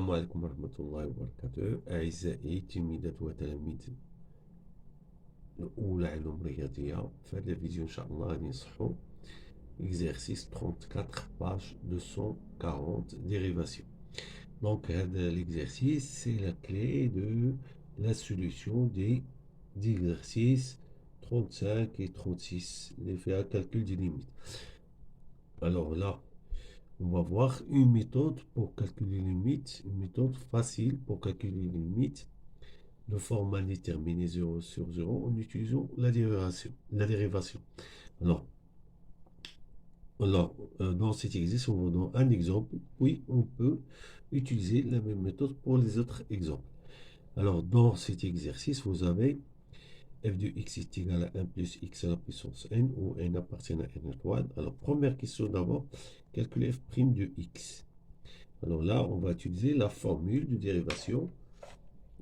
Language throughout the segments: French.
السلام عليكم ورحمة الله وبركاته. أعزائي تلميذات وتلاميذ الأولى علوم رياضية، في هذا الفيديو إن شاء الله غادي نصحو exercice 34 page 240 dérivation. Donc l'exercice c'est la clé de la solution des exercices 35 et 36, les faits à calcul des limites. Alors là, on va voir une méthode pour calculer les limites, une méthode facile pour calculer les limites de forme indéterminée 0 sur 0 en utilisant la dérivation. Alors, dans cet exercice, on vous donne un exemple, puis on peut utiliser la même méthode pour les autres exemples. Alors, dans cet exercice, vous avez f de x est égal à 1 plus x à la puissance n, où n appartient à n étoile. Alors, première question d'abord, calculer f' de x. Alors là, on va utiliser la formule de dérivation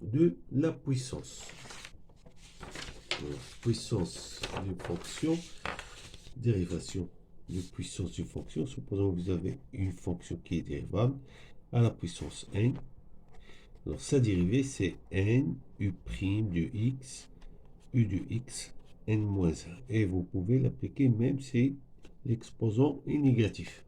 de la puissance. Puissance d'une fonction, dérivation de puissance d'une fonction. Supposons que vous avez une fonction qui est dérivable à la puissance n. Alors sa dérivée, c'est n u' de x, u de x, n-1. Et vous pouvez l'appliquer même si l'exposant est négatif.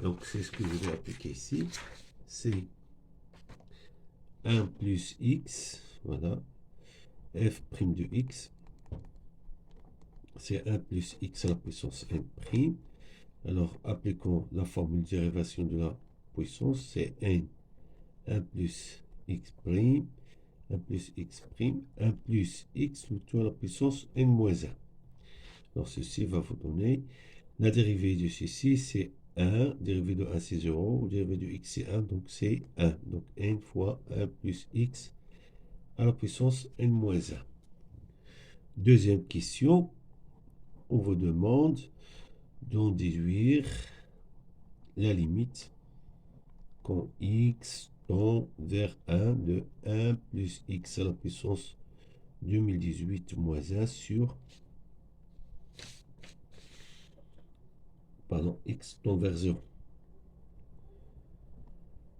Donc c'est ce que je vais appliquer ici. C'est 1 plus x, voilà, f' de x, c'est 1 plus x à la puissance n'. Alors, appliquons la formule de dérivation de la puissance, c'est n, 1 plus x', 1 plus x', 1 plus x, le tout à la puissance n-1. Alors, ceci va vous donner la dérivée de ceci, c'est 1, dérivée de 1, c'est 0, dérivée de x, c'est 1, donc c'est 1. Donc, n fois 1 plus x à la puissance n-1. Deuxième question, on vous demande d'en déduire la limite quand x tend vers 1 de 1 plus x à la puissance 2018 moins 1 sur, pardon, x tend vers 0.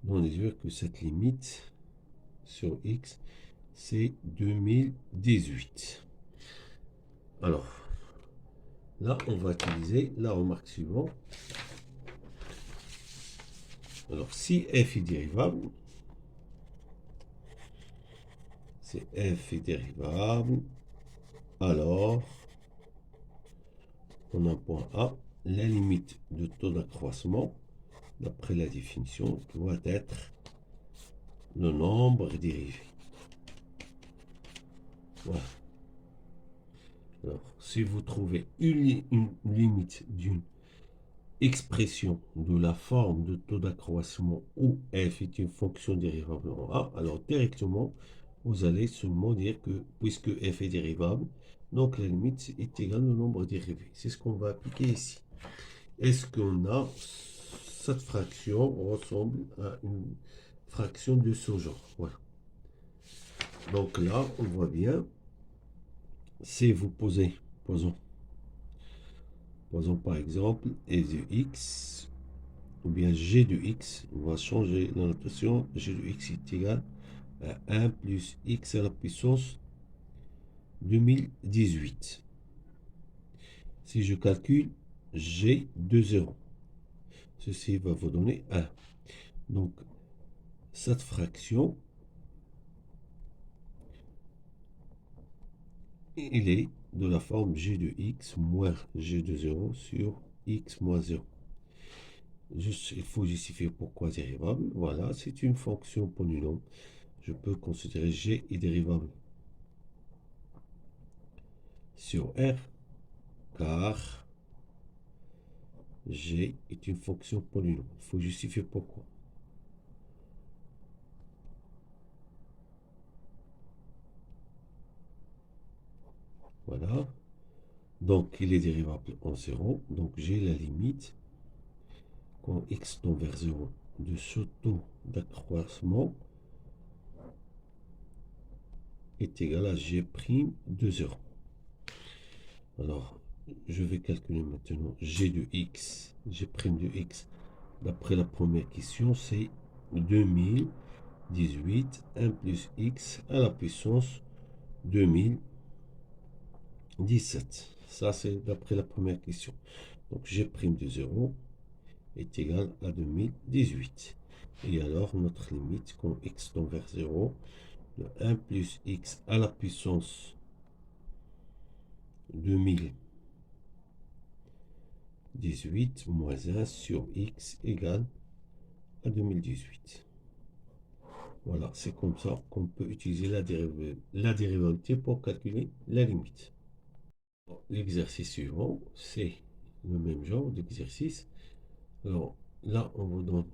On déduire que cette limite sur x, c'est 2018. Alors, là, on va utiliser la remarque suivante. Alors, si f est dérivable, alors, on a un point A, la limite de taux d'accroissement, d'après la définition, doit être le nombre dérivé. Voilà. Alors, si vous trouvez une limite d'une expression de la forme de taux d'accroissement où f est une fonction dérivable en A, alors directement, vous allez seulement dire que puisque f est dérivable, donc la limite est égale au nombre dérivé. C'est ce qu'on va appliquer ici. Est-ce qu'on a cette fraction ressemble à une fraction de ce genre? Voilà. Donc là, on voit bien, si vous posons par exemple f de x, ou bien g de x, on va changer la notation, g de x est égal à 1 plus x à la puissance 2018. Si je calcule g de 0, ceci va vous donner 1. Donc, cette fraction, il est de la forme g de x moins g de 0 sur x moins 0. Il faut justifier pourquoi dérivable. Voilà, c'est une fonction polynôme. Je peux considérer g est dérivable sur R, car g est une fonction polynôme. Il faut justifier pourquoi. Voilà. Donc, il est dérivable en 0. Donc, j'ai la limite quand x tend vers 0 de ce taux d'accroissement est égal à g' de 0. Alors, je vais calculer maintenant g de x, g' de x. D'après la première question, c'est 2018, 1 plus x à la puissance 2017. Ça, c'est d'après la première question. Donc, g' de 0 est égal à 2018. Et alors, notre limite, quand x tend vers 0, de 1 plus x à la puissance 2018 moins 1 sur x égale à 2018. Voilà, c'est comme ça qu'on peut utiliser la dérivabilité pour calculer la limite. L'exercice suivant, c'est le même genre d'exercice. Alors là, on vous donne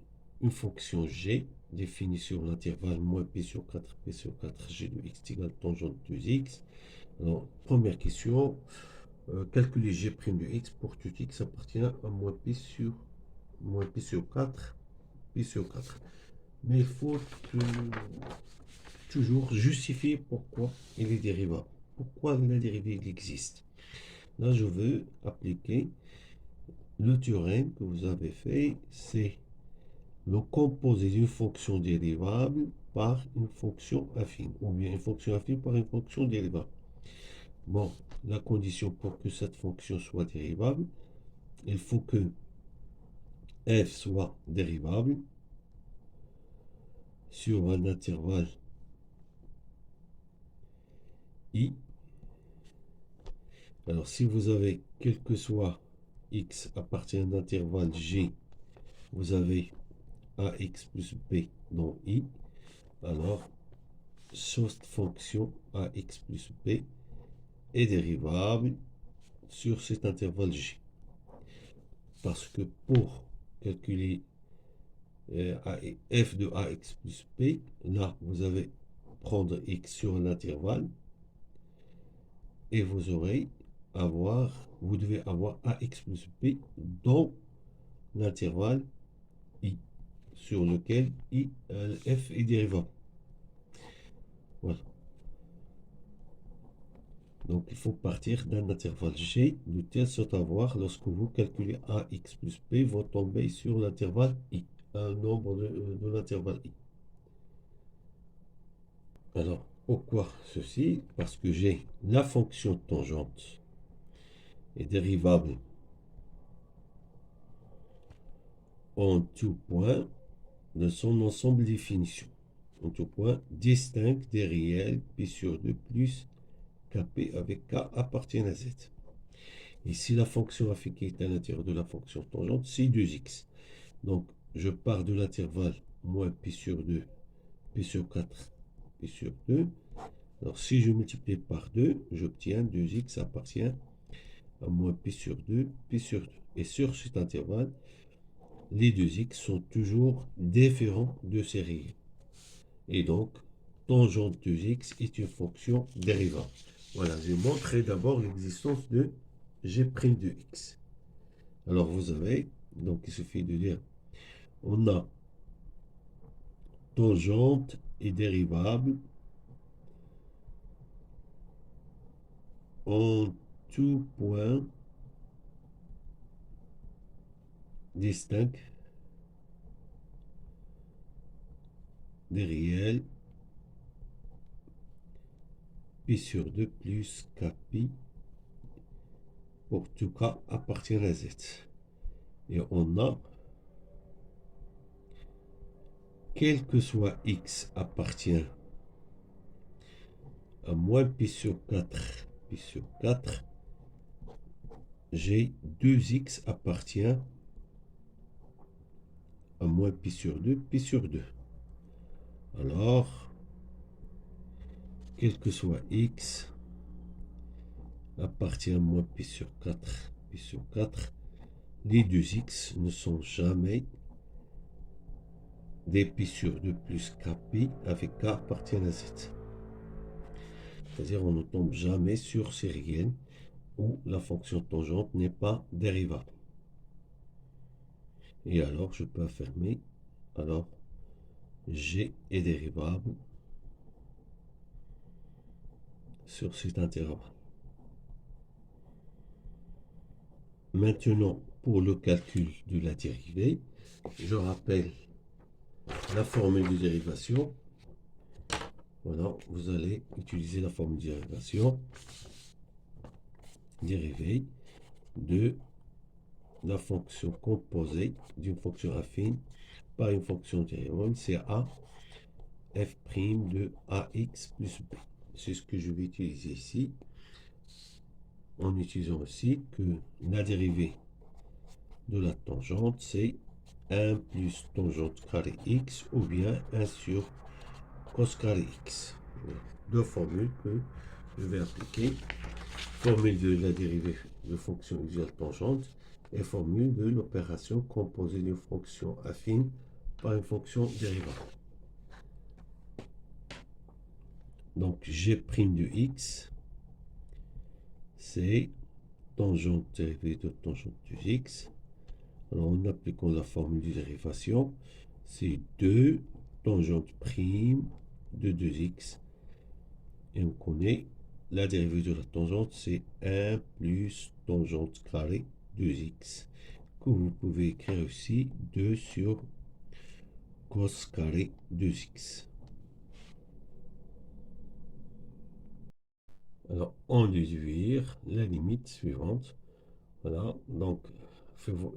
une fonction g définie sur l'intervalle moins p sur 4, p sur 4, g de x égale tangente de 2x. Alors, première question, calculer g' de x pour tout x appartient à moins p sur 4, p sur 4. Mais il faut toujours justifier pourquoi il est dérivable. Pourquoi la dérivée existe. Là, je veux appliquer le théorème que vous avez fait, c'est le composé d'une fonction dérivable par une fonction affine, ou bien une fonction affine par une fonction dérivable. Bon, la condition pour que cette fonction soit dérivable, il faut que f soit dérivable sur un intervalle i. Alors, si vous avez, quel que soit x appartient à un intervalle g, vous avez ax plus b dans i, alors cette fonction ax plus b est dérivable sur cet intervalle g. Parce que pour calculer f de ax plus b, là, vous allez prendre x sur un intervalle et vous devez avoir ax plus b dans l'intervalle i, sur lequel f est dérivable. Voilà. Donc, il faut partir d'un intervalle g de telle sorte à voir, lorsque vous calculez ax plus b, vous tombez sur l'intervalle i, un nombre de l'intervalle i. Alors, pourquoi ceci? Parce que j'ai la fonction tangente est dérivable en tout point de son ensemble de définitions. En tout point distinct des réels p sur 2 plus kp avec k appartiennent à z. Et si la fonction affectée est à l'intérieur de la fonction tangente, c'est 2x. Donc, je pars de l'intervalle moins p sur 2, p sur 4, p sur 2. Alors, si je multiplie par 2, j'obtiens 2x appartient à moins p sur 2, p sur 2. Et sur cet intervalle, les 2x sont toujours différents de ces réels. Et donc, tangente 2x est une fonction dérivable. Voilà, j'ai montré d'abord l'existence de g' de x. Alors, vous avez, donc il suffit de dire, on a tangente et dérivable en tout point distinct des réels p sur 2 plus kpi pour tout k appartient à z. Et on a, quel que soit x appartient à moins p sur 4, p sur 4, j'ai 2x appartient à moins p sur 2, p sur 2. Alors, quel que soit x appartient à moins p sur 4, p sur 4, les 2x ne sont jamais des p sur 2 plus kp avec k appartiennent à z. C'est-à-dire on ne tombe jamais sur ces réels où la fonction tangente n'est pas dérivable. Et alors je peux affirmer, alors g est dérivable sur cet intervalle. Maintenant, pour le calcul de la dérivée, je rappelle la formule de dérivation. Voilà, vous allez utiliser la formule de dérivation dérivée de la fonction composée d'une fonction affine par une fonction dérivable, c'est a f' de ax plus b. C'est ce que je vais utiliser ici, en utilisant aussi que la dérivée de la tangente, c'est 1 plus tangente carré x ou bien 1 sur cos carré x. Deux formules que je vais appliquer. Formule de la dérivée de fonction usuelle tangente et formule de l'opération composée d'une fonction affine par une fonction dérivable. Donc g' de x, c'est tangente dérivée de tangente de x. Alors en appliquant la formule de dérivation, c'est 2 tangente prime de 2x. Et on connaît la dérivée de la tangente, c'est 1 plus tangente carré 2x, que vous pouvez écrire aussi 2 sur cos carré 2x. Alors, en déduire la limite suivante. Voilà, donc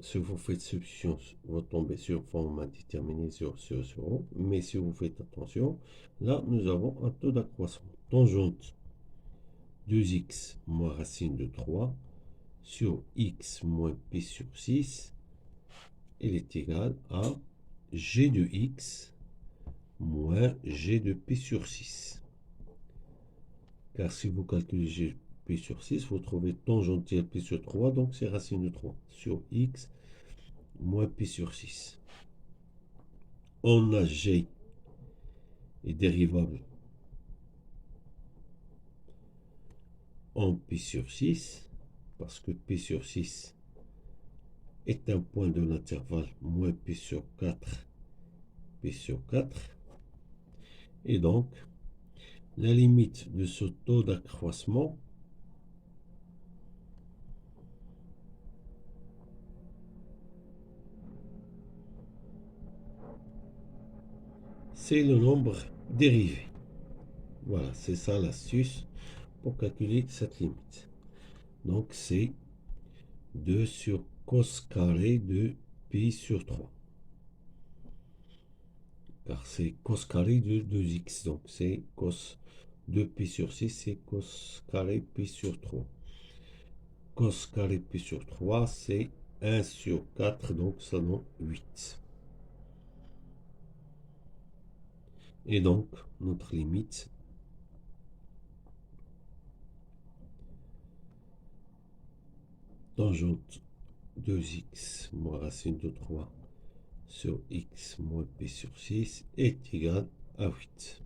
si vous faites substitution, vous tombez sur forme indéterminée sur 0. Mais si vous faites attention, là, nous avons un taux d'accroissement. Tangente 2x moins racine de 3 sur x moins p sur 6, il est égal à g de x moins g de p sur 6. Car si vous calculez g p sur 6, vous trouvez tangentielle p sur 3, donc c'est racine de 3 sur x moins p sur 6. On a g est dérivable en p sur 6, parce que p sur 6 est un point de l'intervalle moins p sur 4, p sur 4. Et donc, la limite de ce taux d'accroissement, c'est le nombre dérivé. Voilà, c'est ça l'astuce pour calculer cette limite. Donc, c'est 2 sur cos carré de pi sur 3. Car c'est cos carré de 2x. Donc, c'est cos de pi sur 6, c'est cos carré pi sur 3. Cos carré pi sur 3, c'est 1 sur 4, donc ça donne 8. Et donc, notre limite, tangente 2x moins racine de 3 sur x moins p sur 6 est égal à 8.